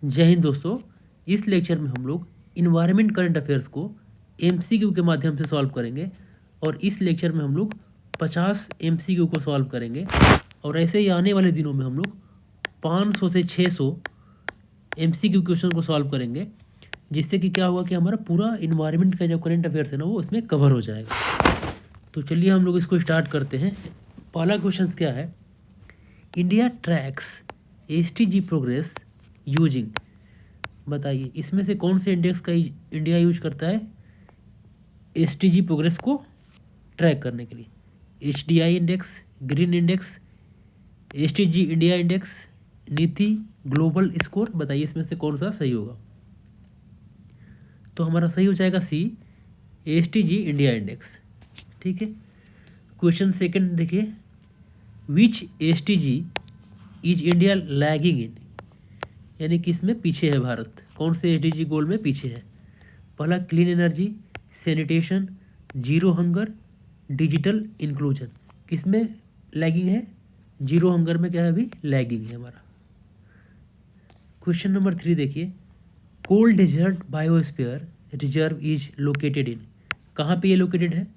जय हिंद दोस्तों। इस लेक्चर में हम लोग इन्वायरमेंट करंट अफेयर्स को एमसीक्यू के माध्यम से सॉल्व करेंगे और इस लेक्चर में हम लोग 50 एमसीक्यू को सॉल्व करेंगे और ऐसे ही आने वाले दिनों में हम लोग 500 से 600 एमसीक्यू क्वेश्चन को सॉल्व करेंगे, जिससे कि क्या होगा कि हमारा पूरा इन्वायरमेंट का जो करंट अफेयर्स है ना वो इसमें कवर हो जाएगा। तो चलिए हम लोग इसको स्टार्ट करते हैं। पहला क्वेश्चन क्या है? India tracks STG progress using. बताइए इसमें से कौन से इंडेक्स का इंडिया यूज करता है एसटीजी प्रोग्रेस को ट्रैक करने के लिए? HDI index, green index, STG India index, नीति, ग्लोबल स्कोर। बताइए इसमें से कौन सा सही होगा? तो हमारा सही हो जाएगा सी, एसटीजी इंडिया इंडेक्स। ठीक है। क्वेश्चन सेकंड देखिए, विच एसटीजी इज इंडिया लैगिंग इन, यानी कि इसमें पीछे है भारत। कौन से एसडीजी गोल में पीछे है? पहला clean energy, sanitation, zero hunger, digital inclusion. किसमें लैगिंग है? जीरो हंगर में क्या है? अभी लैगिंग है हमारा। क्वेश्चन नंबर 3 देखिए, cold desert biosphere reserve is located in. कहाँ पे ये लोकेटेड है?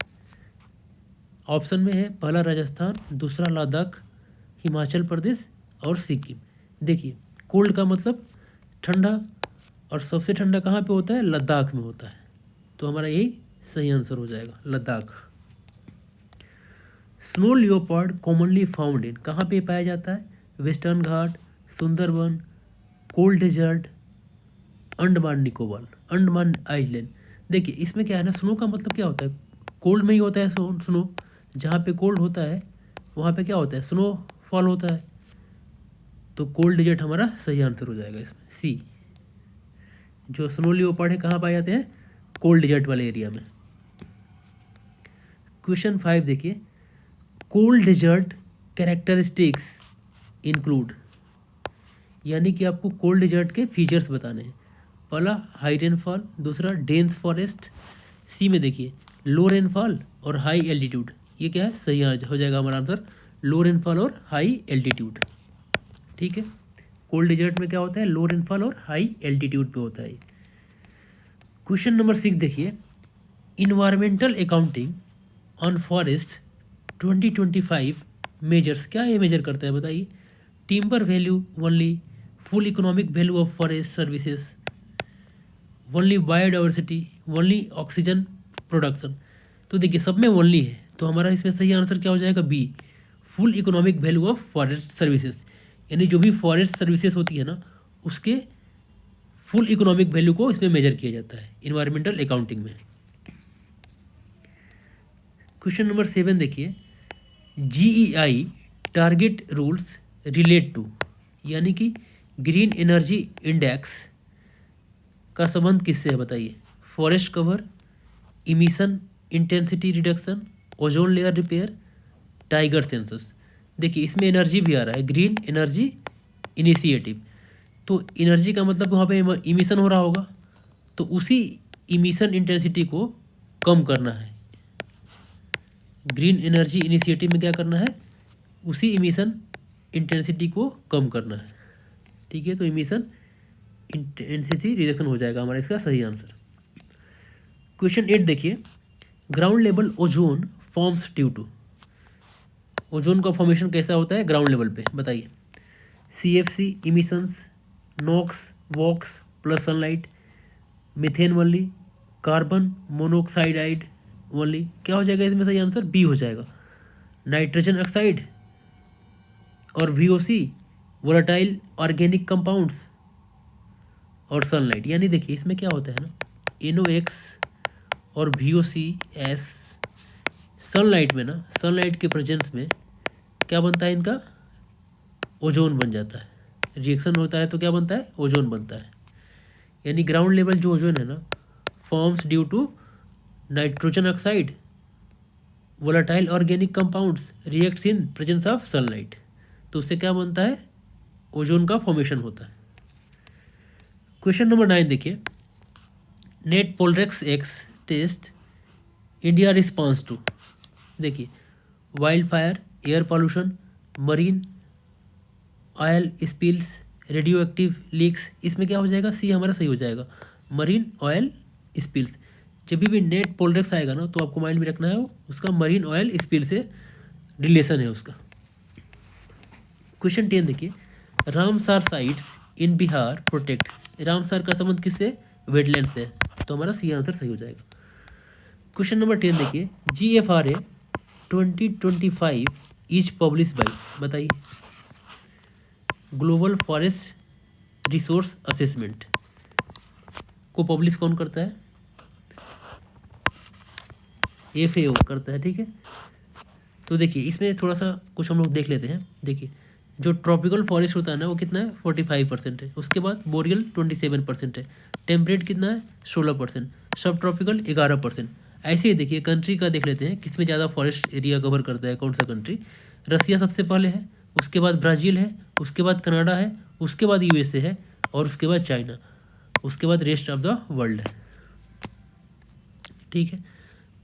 ऑप्शन में है पहला राजस्थान, दूसरा लद्दाख, हिमाचल प्रदेश और सिक्किम। देखिए कोल्ड का मतलब ठंडा, और सबसे ठंडा कहाँ पे होता है? लद्दाख में होता है। तो हमारा यही सही आंसर हो जाएगा, Ladakh. Snow leopard commonly found in, कहाँ पे पाया जाता है? Western Ghat, Sundarban, cold desert, Andaman Nicobar, Andaman island. देखिए इसमें क्या है ना, स्नो का मतलब क्या होता है? कोल्ड में ही होता है स्नो। जहाँ पे कोल्ड होता है वहाँ पे क्या होता है? स्नो फॉल होता है। तो कोल्ड डेजर्ट हमारा सही आंसर हो जाएगा इसमें, सी। जो स्नो लियोपार्ड है कहाँ पाए जाते हैं? कोल्ड डेजर्ट वाले एरिया में। क्वेश्चन 5 देखिए, कोल्ड डेजर्ट कैरेक्टरिस्टिक्स इंक्लूड, यानी कि आपको कोल्ड डेजर्ट के फीचर्स बताने हैं। पहला हाई रेनफॉल, दूसरा डेंस फॉरेस्ट, सी में देखिए लो रेनफॉल और हाई एल्टीट्यूड। ये क्या है? सही हो जाएगा हमारा आंसर, लो रेनफॉल और हाई एल्टीट्यूड। ठीक है। कोल्ड डेजर्ट में क्या होता है? लो रेनफॉल और हाई एल्टीट्यूड पे होता है। क्वेश्चन नंबर 6 देखिए, environmental accounting on forest 2025 measures. क्या ये मेजर करता है बताइए? Timber value only, full economic value of forest services, only biodiversity, only oxygen production. तो देखिए सब में ओनली है, तो हमारा इसमें सही आंसर क्या हो जाएगा? B, full economic value of forest services. यानी जो भी फॉरेस्ट सर्विसेज होती है ना उसके फुल इकोनॉमिक वैल्यू को इसमें मेजर किया जाता है इन्वायरमेंटल अकाउंटिंग में। क्वेश्चन नंबर 7 देखिए, जीईआई टारगेट रूल्स रिलेट टू, यानी कि ग्रीन एनर्जी इंडेक्स का संबंध किससे है बताइए? Forest cover, emission intensity reduction, ozone layer repair, tiger census. देखिए इसमें एनर्जी भी आ रहा है, ग्रीन एनर्जी इनिशिएटिव। तो एनर्जी का मतलब वहाँ पे इमिशन हो रहा होगा, तो उसी इमिशन इंटेंसिटी को कम करना है। ग्रीन एनर्जी इनिशिएटिव में क्या करना है? उसी इमिशन इंटेंसिटी को कम करना है। ठीक है, तो इमिशन इंटेंसिटी रिडक्शन हो जाएगा हमारा इसका सही आंसर। क्वेश्चन 8 देखिए, ground level ozone forms due to. Ozone का फॉर्मेशन कैसा होता है ग्राउंड लेवल पे बताइए? CFC emissions, NOx, VOx plus sunlight, methane only, carbon monoxide only. क्या हो जाएगा इसमें सही आंसर? बी हो जाएगा, नाइट्रोजन ऑक्साइड और वीओसी वोलेटाइल ऑर्गेनिक कंपाउंड्स और सनलाइट। यानी देखिए इसमें क्या होता है ना, NOx और VOCs सनलाइट में ना, सनलाइट के प्रेजेंस में क्या बनता है? इनका ओजोन बन जाता है। रिएक्शन होता है तो क्या बनता है? ओजोन बनता है। यानी ग्राउंड लेवल जो ओजोन है ना forms due to nitrogen oxide, volatile organic compounds reacts in presence of sunlight. तो उससे क्या बनता है? ओजोन का फॉर्मेशन होता है। क्वेश्चन नंबर 9 देखिए, net polarex x test India response to. देखिए wildfire, air pollution, marine oil spills, radioactive leaks, इसमें क्या हो जाएगा, सी हमारा सही हो जाएगा। मरीन ऑयल स्पिल्स, जब भी नेट पोलरेक्स आएगा ना तो आपको माइंड में रखना है वो उसका मरीन ऑयल स्पिल से रिलेशन है उसका। क्वेश्चन 10 देखिए, Ramsar sites in Bihar protect, Ramsar का संबंध किससे, वेटलैंड से, तो हमारा सी आंसर सही हो जाएगा। क्वेश्चन नंबर 10 देखिए, GFRA 2025 इज पब्लिश बाई, बताइए, ग्लोबल फॉरेस्ट रिसोर्स असेसमेंट को पब्लिश कौन करता है, FAO करता है, ठीक है। तो देखिए इसमें थोड़ा सा कुछ हम लोग देख लेते हैं। देखिए जो ट्रॉपिकल फॉरेस्ट होता है ना वो कितना है, 45% है, उसके बाद बोरियल 27% है, टेम्परेट कितना है 16%, सब ट्रॉपिकल 11%। ऐसे ही देखिए कंट्री का देख लेते हैं किसमें ज़्यादा फॉरेस्ट एरिया कवर करता है, कौन सा कंट्री, रसिया सबसे पहले है, उसके बाद ब्राज़ील है, उसके बाद कनाडा है, उसके बाद USA है, और उसके बाद चाइना, उसके बाद रेस्ट ऑफ द वर्ल्ड है, ठीक है।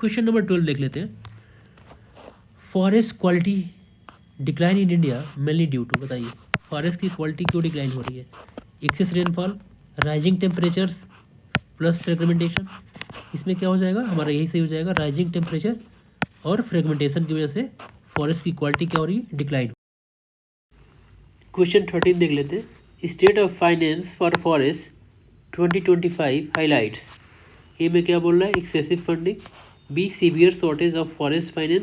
क्वेश्चन नंबर 12 देख लेते हैं, forest quality decline in India mainly due to, बताइए फॉरेस्ट की क्वालिटी क्यों डिक्लाइन हो रही है, excess rainfall, rising temperatures plus fragmentation, इसमें क्या हो जाएगा हमारा, यही सही हो जाएगा, राइजिंग टेम्परेचर और फ्रेगमेंटेशन की वजह से फॉरेस्ट की क्वालिटी क्या हो रही है, डिक्लाइन। क्वेश्चन 13 देख लेते हैं, state of finance for forest 2025 highlights, A में क्या बोल रहा है, excessive funding, B severe shortage of forest finance,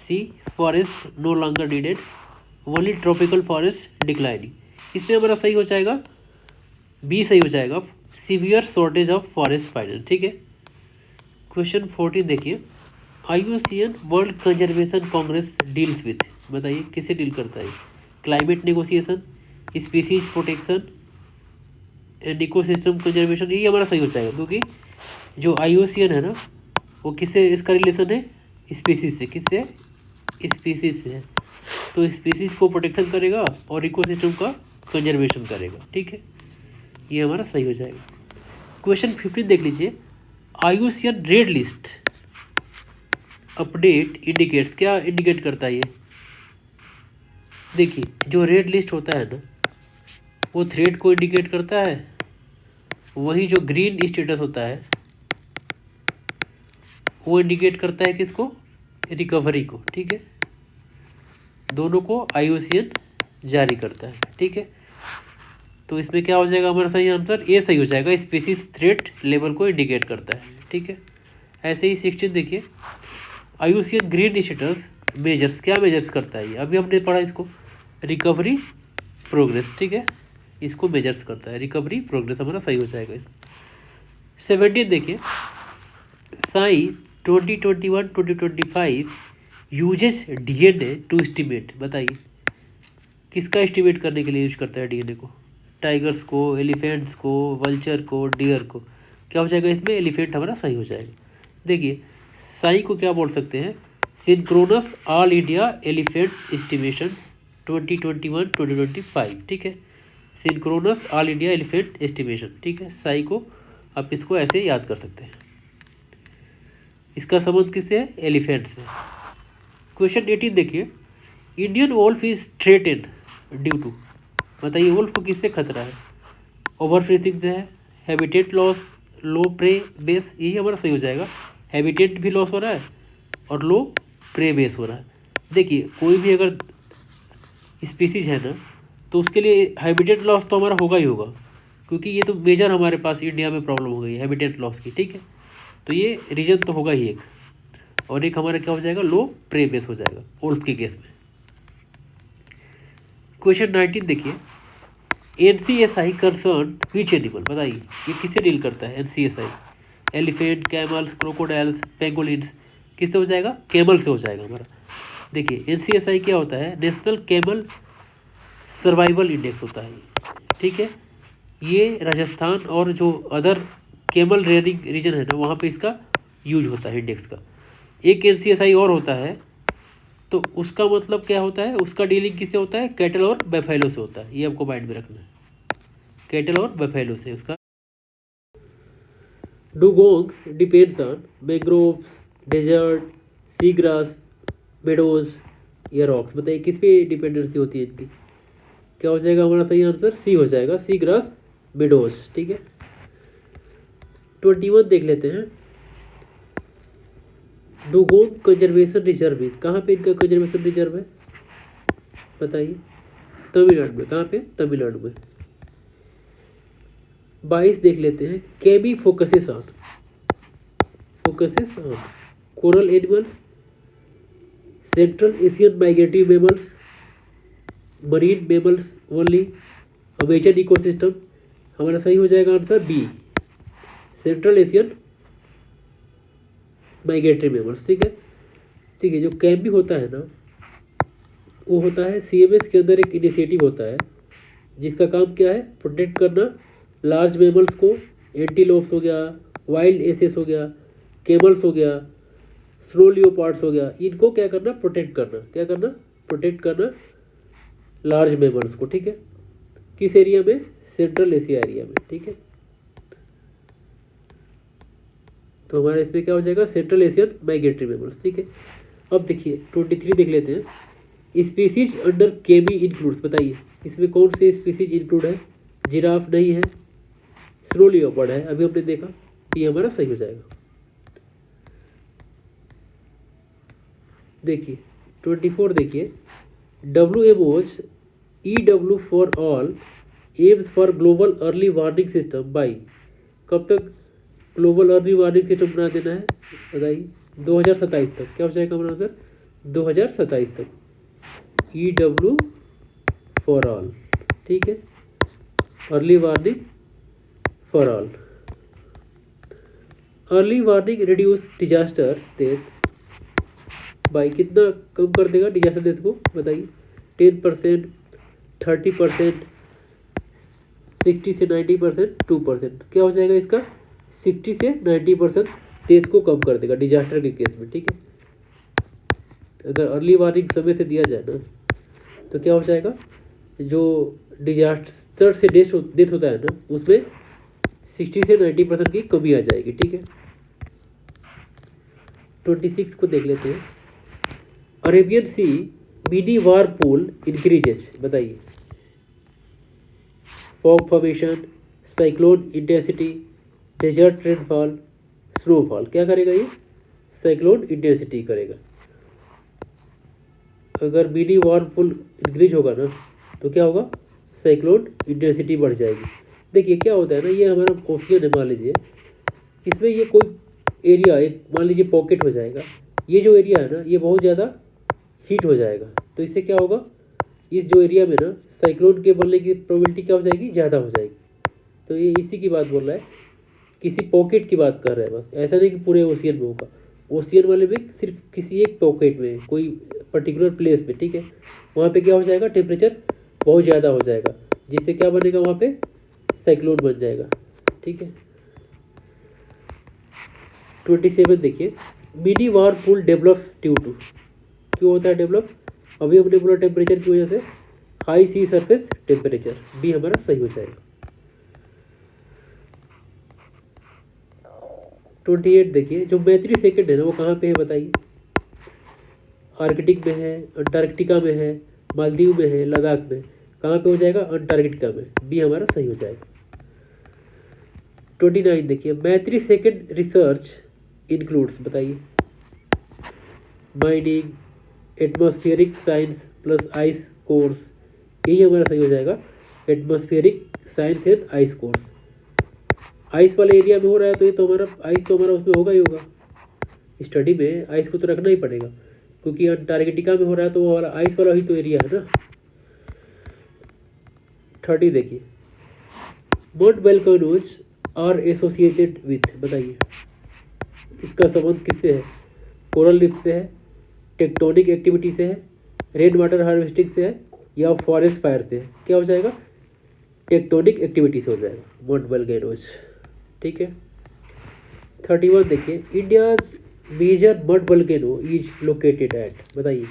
C forest no longer needed, only tropical forest declining, इसमें हमारा सही हो जाएगा बी सही हो जाएगा, severe shortage of forest finance, ठीक है। क्वेश्चन 14 देखिए, IUCN World Conservation Congress deals with, बताइए किसे डील करता है, climate negotiation, species protection and ecosystem conservation, ये हमारा सही हो जाएगा, क्योंकि जो IUCN है ना वो किससे इसका रिलेशन है, स्पीसीज से, किससे, स्पीसीज से है, तो स्पीसीज को प्रोटेक्शन करेगा और इकोसिस्टम का कंजर्वेशन करेगा, ठीक है, ये हमारा सही हो जाएगा। क्वेश्चन 15 देख लीजिए, IUCN red list update indicates, क्या इंडिकेट करता है ये, देखिए जो रेड लिस्ट होता है ना वो थ्रेड को इंडिकेट करता है, वही जो ग्रीन स्टेटस होता है वो इंडिकेट करता है किसको, रिकवरी को, ठीक है, दोनों को IUCN जारी करता है, ठीक है। तो इसमें क्या हो जाएगा हमारा सही आंसर, ए सही हो जाएगा, स्पीसीज थ्रेट लेवल को इंडिकेट करता है, ठीक है। ऐसे ही 16 देखिए, IUCN ग्रीन स्टेटस मेजर्स, क्या मेजर्स करता है ये, अभी हमने पढ़ा इसको, रिकवरी प्रोग्रेस, ठीक है, इसको मेजर्स करता है, रिकवरी प्रोग्रेस हमारा सही हो जाएगा। 17 देखिए, साई 2021-2025 यूजेस DNA टू एस्टिमेट, बताइए किसका एस्टिमेट करने के लिए यूज करता है DNA को, टाइगर्स को, एलिफेंट्स को, वल्चर को, डियर को, क्या हो जाएगा इसमें, एलिफेंट हमारा सही हो जाएगा। देखिए साई को क्या बोल सकते हैं, synchronous all India elephant estimation 2021-2025, ठीक है, synchronous all India elephant estimation, ठीक है, साई को आप इसको ऐसे याद कर सकते हैं, इसका संबंध किससे है, एलिफेंट से। क्वेश्चन 18 देखिए, Indian wolf is threatened due to, बताइए वोल्फ को किससे खतरा है, ओवर फिशिंग से है, habitat loss, low prey base, यही हमारा सही हो जाएगा, हैबिटेट भी लॉस हो रहा है और लो प्रे बेस हो रहा है। देखिए कोई भी अगर स्पीसीज है ना तो उसके लिए हैबिटेट लॉस तो हमारा होगा ही होगा, क्योंकि ये तो मेजर हमारे पास इंडिया में प्रॉब्लम हो गई है हैबिटेट लॉस की, ठीक है, तो ये रीजन तो होगा ही एक, और एक हमारा क्या हो जाएगा, लो प्रे बेस हो जाएगा वोल्फ के केस में। क्वेश्चन 19 देखिए, NCSI कंसर्न विच एनिमल, बताइए ये किससे डील करता है, NCSI, elephant, camels, crocodiles, pangolins, किससे हो जाएगा, कैमल से हो जाएगा हमारा। देखिए NCSI क्या होता है, नेशनल कैमल सर्वाइवल इंडेक्स होता है, ठीक है, ये राजस्थान और जो अदर कैमल रेयरिंग रीजन है ना वहाँ पे इसका यूज होता है इंडेक्स का। एक NCSI और होता है, तो उसका मतलब क्या होता है, उसका डीलिंग किससे होता है, कैटल और बफेलो से होता है, ये आपको माइंड में रखना है, कैटल और बफेलो से उसका। Dugongs depends on mangroves, desert, sea grass, meadows या रॉक्स, बताइए किस पे डिपेंडेंसी होती है इनकी, क्या हो जाएगा हमारा सही आंसर? सी हो जाएगा, सी ग्रास मेडोज। ठीक है, 21 देख लेते हैं। डुगोंग कंजर्वेशन रिजर्व, कहाँ पे इनका कंजर्वेशन रिजर्व है बताइए? तमिलनाडु में। कहाँ पे? तमिलनाडु में। 22 देख लेते हैं। CAMI focuses on coral animals, central Asian migratory mammals, marine mammals only, Amazon ecosystem. हमारा सही हो जाएगा answer B, central Asian migratory mammals. ठीक है, जो कैम्बी होता है ना, वो होता है CMS के अंदर एक इनिशिएटिव होता है जिसका काम क्या है? प्रोटेक्ट करना लार्ज मेमल्स को। एंटीलोप्स हो गया, वाइल्ड एसेस हो गया, केमल्स हो गया, स्नो लियोपार्ड्स हो गया, इनको क्या करना? प्रोटेक्ट करना। क्या करना? प्रोटेक्ट करना लार्ज मेमल्स को। ठीक है, किस एरिया में? सेंट्रल एशिया एरिया में। ठीक है, तो हमारा इसमें क्या हो जाएगा? Central Asian migratory mammals. ठीक है, अब देखिए 23 देख लेते हैं। स्पीसीज अंडर केमी इंक्लूड्स, बताइए इसमें कौन से स्पीसीज इंक्लूड है? जिराफ नहीं है, स्नो लियोपार्ड है, अभी हमने देखा, ये हमारा सही हो जाएगा। देखिए 24 देखिए। WMO's EW for all AIIMS for global early warning system by, कब तक ग्लोबल अर्ली वार्निंग सिस्टम बना देना है बताइए? 2027 तक। क्या हो जाएगा हमारा आंसर? 2027 तक। EW for all. ठीक है, early warning for all. Early warning reduce disaster death by, कितना कम कर देगा डिजास्टर डेथ को बताइए? 10%, 30%, 60 से 90%, 2%। क्या हो जाएगा इसका? 60 से 90% डेथ को कम कर देगा डिजास्टर के केस में। ठीक है, अगर अर्ली वार्निंग समय से दिया जाए ना, तो क्या हो जाएगा? जो डिजास्टर से डेथ होता है ना, उसमें 60 से 90% की कमी आ जाएगी। ठीक है, 26 को देख लेते हैं। Arabian Sea mini warm pool increases, बताइए? Fog formation, cyclone intensity, desert rainfall, snowfall. क्या करेगा ये? साइक्लोन इंटेंसिटी करेगा। अगर मिनी वार पूल इंक्रीज होगा ना, तो क्या होगा? साइक्लोन इंटेंसिटी बढ़ जाएगी। देखिए क्या होता है ना, ये हमारा ओशियन है मान लीजिए, इसमें ये कोई एरिया, एक मान लीजिए पॉकेट हो जाएगा, ये जो एरिया है ना, ये बहुत ज़्यादा हीट हो जाएगा, तो इससे क्या होगा? इस जो एरिया में ना साइक्लोन के बनने की प्रोबेबिलिटी क्या हो जाएगी? ज़्यादा हो जाएगी। तो ये इसी की बात बोल रहा है, किसी पॉकेट की बात कर रहा है बस, ऐसा नहीं कि पूरे ओशियन में होगा। ओशियन वाले में सिर्फ किसी एक पॉकेट में, कोई पर्टिकुलर प्लेस में। ठीक है, वहाँ पे क्या हो जाएगा? टेम्परेचर बहुत ज़्यादा हो जाएगा, जिससे क्या बनेगा? वहाँ पे साइक्लोन बन जाएगा। ठीक है, 27 देखिए। Mini warm pool develops due to, क्यों होता है डेवलप? अभी हमने बोला टेम्परेचर की वजह से, हाई सी सरफेस टेम्परेचर। बी हमारा सही हो जाएगा। 28 देखिए। जो मैत्री सेकंड है ना, वो कहाँ पे है बताइए? आर्कटिक में है, अंटार्कटिका में है, मालदीव में है, लद्दाख में। कहाँ पे हो जाएगा? अंटार्कटिका में। बी हमारा सही हो जाएगा। 29 देखिए। मैत्री सेकंड रिसर्च इंक्लूड्स, बताइए? Mining, atmospheric science plus ice course, यही हमारा सही हो जाएगा। Atmospheric science and ice course. Ice वाले एरिया में हो रहा है, तो ये तो हमारा आइस तो हमारा उसमें होगा ही होगा। स्टडी में आइस को तो रखना ही पड़ेगा, क्योंकि अंटार्कटिका में हो रहा है, तो वो हमारा आइस वाला ही तो एरिया है ना। 30 देखिए। Mud volcanoes are associated with, बताइए? इसका संबंध किससे है? कोरल रीफ से है, टेक्टोनिक एक्टिविटी से है, रेन वाटर हार्वेस्टिंग से है, या फॉरेस्ट फायर से है? क्या हो जाएगा? टेक्टोनिक एक्टिविटी से हो जाएगा मड वोल्केनोज। ठीक है, 31 देखिए। India's major mud volcano is located at, बताइए?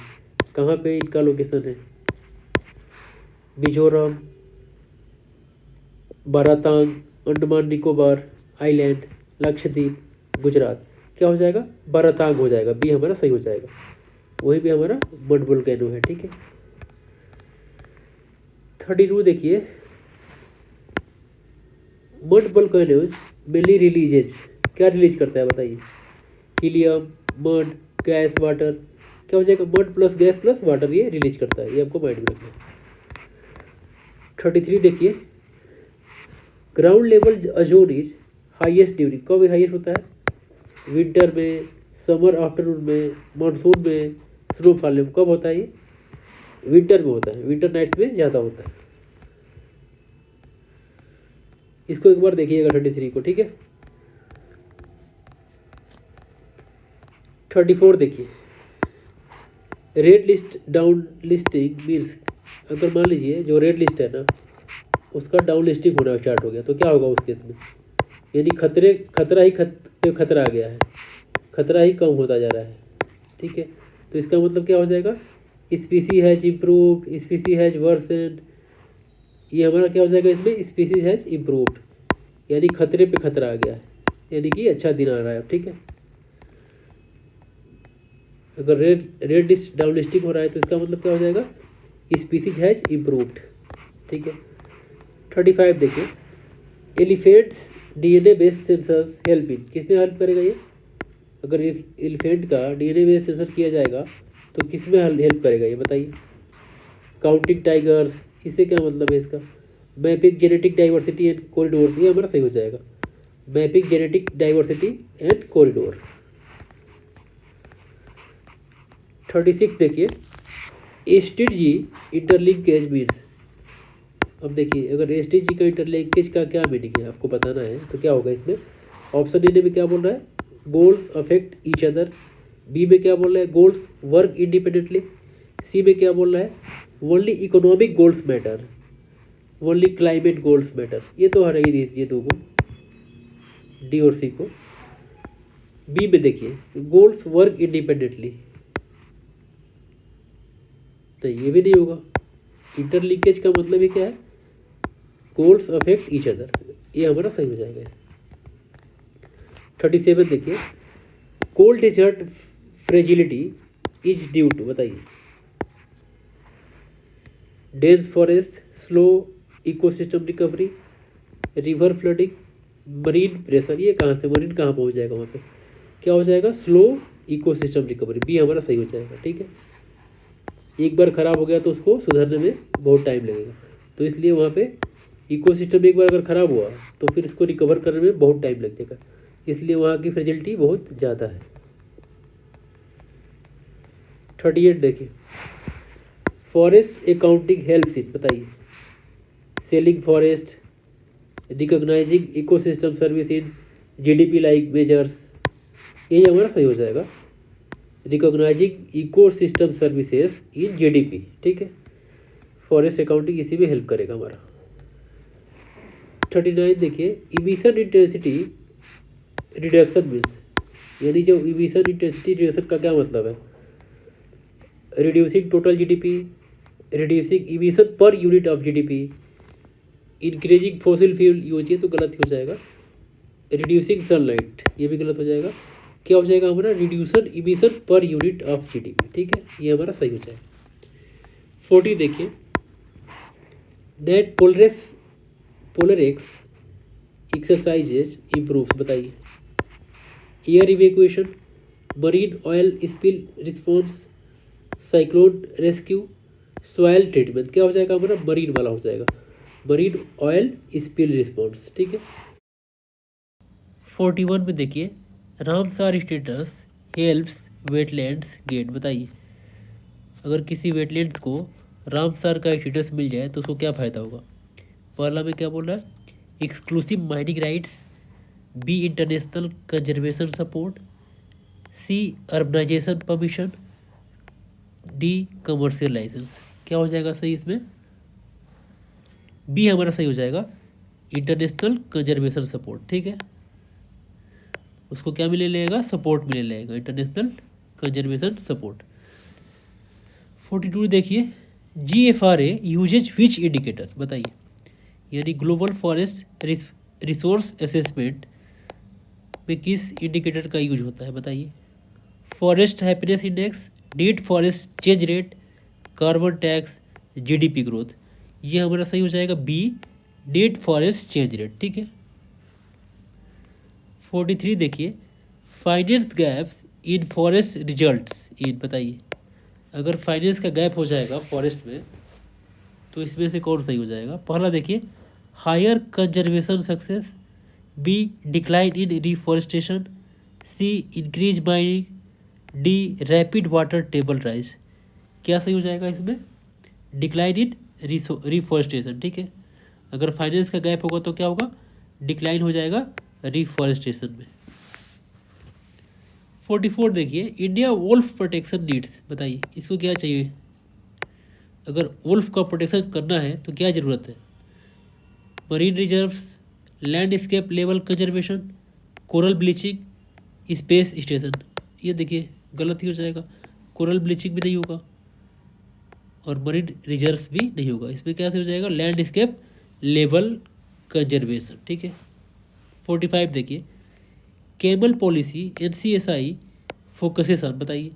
कहाँ पे इनका लोकेशन है? मिजोरम, बारातांग, अंडमान निकोबार आइलैंड, लक्षद्वीप, गुजरात। क्या हो जाएगा? बारातांग हो जाएगा। बी हमारा सही हो जाएगा, वही भी हमारा मड वोल्केनो है। ठीक है, 32 देखिए, मड वोल्केनोज मेनली रिलीजेज, क्या रिलीज करता है बताइए? Helium, mud, gas, water. क्या हो जाएगा? Mud plus gas plus water ये रिलीज करता है, ये आपको माइंड में रखना है। 33 देखिए, ground level ozone is highest during, कब हाईएस्ट होता है? विंटर में, समर आफ्टरनून में, मानसून में, स्नोफॉल में। कब होता है ये? विंटर में होता है, विंटर नाइट्स में ज़्यादा होता है। इसको एक बार देखिएगा 33 को, ठीक है। 34 देखिए, red list down listing means, अगर मान लीजिए जो रेड लिस्ट है ना उसका डाउन लिस्टिंग होना स्टार्ट हो गया तो क्या होगा उस केस में? यानी खतरा आ गया है, खतरा ही कम होता जा रहा है, ठीक है। तो इसका मतलब क्या हो जाएगा? Species has improved, species has worsened, ये हमारा क्या हो जाएगा इसमें? स्पीसी हैज इम्प्रूव्ड, यानी खतरे पे खतरा आ गया है, यानी कि अच्छा दिन आ रहा है, ठीक है। अगर रेड लिस्ट डाउन लिस्टिंग हो रहा है तो इसका मतलब क्या हो जाएगा? स्पीसीज हैज इम्प्रूव्ड, ठीक है। 35 देखिए, elephants DNA based sensors help in, किसमें हेल्प करेगा ये? अगर इस एलिफेंट का डीएनए बेस्ड सेंसर किया जाएगा तो किसमें हेल्प करेगा ये बताइए? काउंटिंग टाइगर्स, इससे क्या मतलब है इसका? Mapping genetic diversity and corridor, ये हमारा सही हो जाएगा। Mapping genetic diversity and corridor. 36 देखिए, एसटीजी इंटरलिंकेज मीन्स, अब देखिए अगर एसटीजी का इंटरलिंकेज का क्या मीनिंग है आपको बताना है तो क्या होगा इसमें? ऑप्शन ए में क्या बोल रहा है? Goals affect each other. B में क्या बोल रहा है? Goals work independently. सी में क्या बोल रहा है? Only economic goals matter, only climate goals matter. ये तो हर ही दीजिए दो को, डी और सी को। बी में देखिए, गोल्स वर्क इंडिपेंडेंटली, तो ये भी नहीं होगा। इंटरलिंकेज का मतलब ये क्या है? गोल्स अफेक्ट ईच अदर, ये हमारा सही हो जाएगा। 37 देखिए, cold desert fragility is due to, बताइए? Dense forest, slow ecosystem recovery, river flooding, marine pressure. ये कहाँ से मरीन कहाँ पहुँच जाएगा वहाँ पे? क्या हो जाएगा? स्लो इकोसिस्टम रिकवरी, बी हमारा सही हो जाएगा, ठीक है। एक बार ख़राब हो गया तो उसको सुधारने में बहुत टाइम लगेगा, तो इसलिए वहाँ पे इकोसिस्टम एक बार अगर ख़राब हुआ तो फिर इसको रिकवर करने में बहुत टाइम लग जाएगा, इसलिए वहाँ की फ्रेजिलिटी बहुत ज़्यादा है। 38 देखिए, फॉरेस्ट अकाउंटिंग हेल्प्स इन, बताइए? Selling forest, recognising ecosystem service in GDP like measures, यही हमारा सही हो जाएगा। Recognising ecosystem services in GDP, ठीक है। फॉरेस्ट अकाउंटिंग इसी में हेल्प करेगा हमारा। 39 देखिए, इमिशन इंटेंसिटी रिडक्शन मीन्स, यानी जो इमिशन इंटेंसिटी रिडक्शन का क्या मतलब है? Reducing total GDP, reducing emission per unit of GDP, increasing fossil fuel use, ये तो गलत हो जाएगा। रिड्यूसिंग सनलाइट, ये भी गलत हो जाएगा। क्या हो जाएगा हमारा? Reduction emission per unit of GDP, ठीक है, ये हमारा सही हो जाएगा। 40 देखिए, नेट पोलरेक्स एक्सरसाइजेज इम्प्रूव्स, बताइए? Air evacuation, marine oil spill response, cyclone rescue, soil treatment. क्या हो जाएगा हमारा? मरीन वाला हो जाएगा, मरीन ऑयल स्पिल रिस्पॉन्स, ठीक है। 41 में देखिए, Ramsar status helps wetlands get, बताइए? अगर किसी वेटलैंड्स को रामसार का स्टेटस मिल जाए तो उसको क्या फ़ायदा होगा? पहला में क्या बोल रहा है? Exclusive mining rights, B international conservation support, C urbanisation permission, D commercial licence. क्या हो जाएगा सही इसमें? बी हमारा सही हो जाएगा, इंटरनेशनल कंजर्वेशन सपोर्ट, ठीक है। उसको क्या मिले लेगा? सपोर्ट मिले लेगा, इंटरनेशनल कंजर्वेशन सपोर्ट। 42 देखिए, GFRA यूजेज विच इंडिकेटर, बताइए? यानी ग्लोबल फॉरेस्ट रिसोर्स असेसमेंट में किस इंडिकेटर का यूज होता है, बताइए? Forest happiness index, net forest change rate, carbon tax, GDP growth. ये हमारा सही हो जाएगा B, dead forest change rate. ठीक है। 43 देखिए, finance gaps in forest results in, बताइए अगर फाइनेंस का गैप हो जाएगा फॉरेस्ट में तो इसमें से कौन सही हो जाएगा। पहला देखिए, higher conservation success, B decline in reforestation, C increase mining, D rapid water table rise. क्या सही हो जाएगा इसमें, डिक्लाइन इन रिफॉरेस्टेशन। ठीक है, अगर फाइनेंस का गैप होगा तो क्या होगा, डिक्लाइन हो जाएगा रिफॉरेस्टेशन में। 44 देखिए, इंडिया वुल्फ प्रोटेक्शन नीड्स, बताइए इसको क्या चाहिए। अगर वुल्फ का प्रोटेक्शन करना है तो क्या ज़रूरत है, marine reserves, landscape level conservation, coral bleaching, space station. ये देखिए गलत ही हो जाएगा, कोरल ब्लीचिंग भी नहीं होगा और मरीन रिजर्व्स भी नहीं होगा। इसमें क्या से हो जाएगा, लैंडस्केप लेवल कंजर्वेशन। ठीक है। 45 देखिए, camel policy NCSI focuses on, बताइए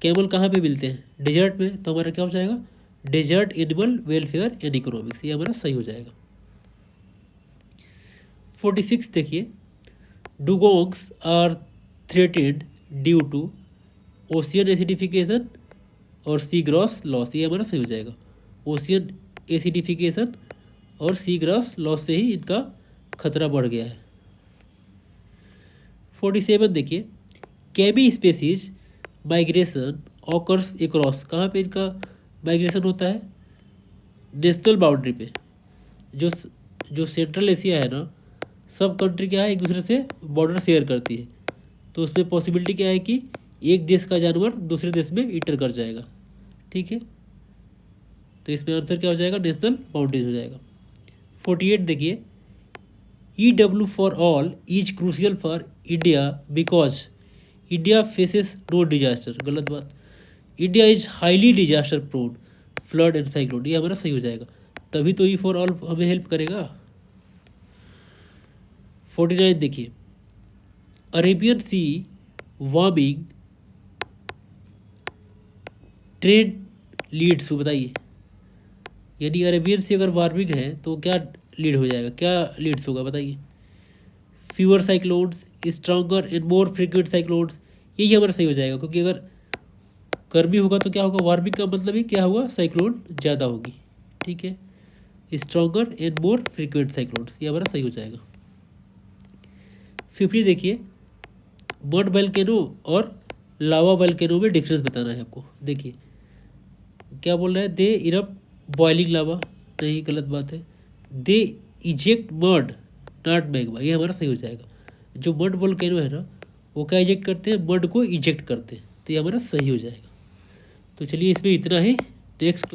कैमल कहाँ पे मिलते हैं, डेजर्ट में, तो हमारा क्या हो जाएगा, desert animal welfare and economics. ये हमारा सही हो जाएगा। 46 देखिए, dugongs are threatened due to ocean acidification और सी ग्रॉस लॉस। ये हमारा सही हो जाएगा, ओशियन एसिडिफिकेशन और सी ग्रॉस लॉस से ही इनका खतरा बढ़ गया है। 47 देखिए, कैबी स्पेसीज माइग्रेशन ऑकर्स एक्रॉस, कहाँ पे इनका माइग्रेशन होता है, नेशनल बाउंड्री पे। जो जो सेंट्रल एशिया है ना, सब कंट्री क्या है एक दूसरे से बॉर्डर शेयर करती है, तो उसमें पॉसिबिलिटी क्या है कि एक देश का जानवर दूसरे देश में इंटर कर जाएगा। ठीक है, तो इसमें आंसर क्या हो जाएगा, नेशनल बाउंड्रीज हो जाएगा। 48 देखिए, EW for all is crucial for India because India faces no disaster, गलत बात, India is highly disaster prone, flood and cyclone. ये हमारा सही हो जाएगा, तभी तो ई फॉर ऑल हमें हेल्प करेगा। 49 देखिए, Arabian Sea warming trend leads, बताइए यानी अरेबियन सी अगर वार्मिंग है तो क्या लीड हो जाएगा, क्या लीड्स होगा बताइए, fever cyclones, stronger and more frequent cyclones. यही हमारा सही हो जाएगा, क्योंकि अगर गर्मी होगा तो क्या होगा, वार्मिंग का मतलब ही क्या हुआ, साइक्लोन ज़्यादा होगी। ठीक है, stronger and more frequent cyclones, ये हमारा सही हो जाएगा। 50 देखिए, मड वोल्केनो और लावा वोल्केनो में डिफरेंस बताना है आपको। देखिए क्या बोल रहा है, दे इरप्ट बॉइलिंग लावा, नहीं गलत बात है, दे इजेक्ट मड नॉट मैग्मा। ये हमारा सही हो जाएगा, जो मड वोल्केनो है ना वो क्या इजेक्ट करते हैं, मड को इजेक्ट करते हैं, तो ये हमारा सही हो जाएगा। तो चलिए इसमें इतना ही, नेक्स्ट